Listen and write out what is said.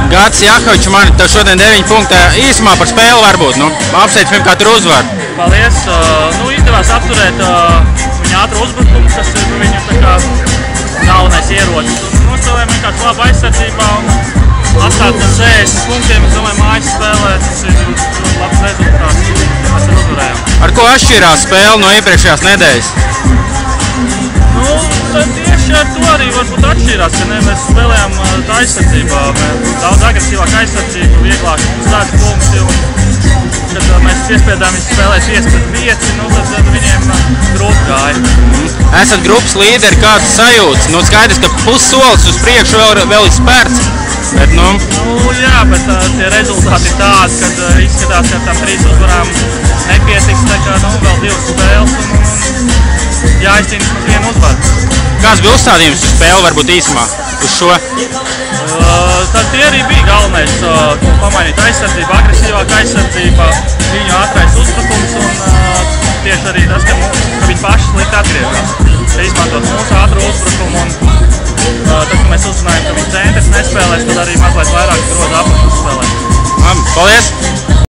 Gatis Jakovičs, man tev šodien 9 punkti. Īsumā par spēli varbūt. Apsveic pirmkārt ar uzvaru. Paldies. Izdevās apturēt viņa ātru uzbrukumu, kas ir viņu tā kā galvenais ierocis. Nostājām vienkārši labu aizsardzībā un atstāt ar 60 punktiem. Es domāju, mājas spēlē tas ir labs rezultāts. Mēs ir uzvarējām. Ar ko atšķirās spēle no iepriekšējās nedēļas? Tieši ar to arī varbūt atšķirās, ka mēs spēlējām tā aizsardzībā. Daudz agresīvāk aizsardzību, vieglāk slēdz punkti. Kad mēs piespiedām viņus spēlēt 5-5, tad viņiem grūti gāja. Esat grupas līderi, kāds sajūts? Skaidrs, ka pussolis uz priekšu vēl ir spērts. Bet, jā, bet tie rezultāti ir tādi, kad izskatās, ka tam 3 uzvarām nepietiks, tā kā vēl 2 spēles un jāizcīnas mums 1 uzvaru. Kāds bija uzstādījums uz spēli varbūt īsumā uz šo? Tad tie arī bija galvenais, pamainīt aizsardzību, agresīvāk aizsardzība, viņu ātrais uzbrukums un tieši arī tas, ka viņi paši slikti atgriežas. Izmantot mūsu ātru uzbrukumu un tad, kad mēs uzzinājām, ka viņi centrs nespēlēs, tad arī mazliet vairāk groza apakšus spēlēt. Paldies!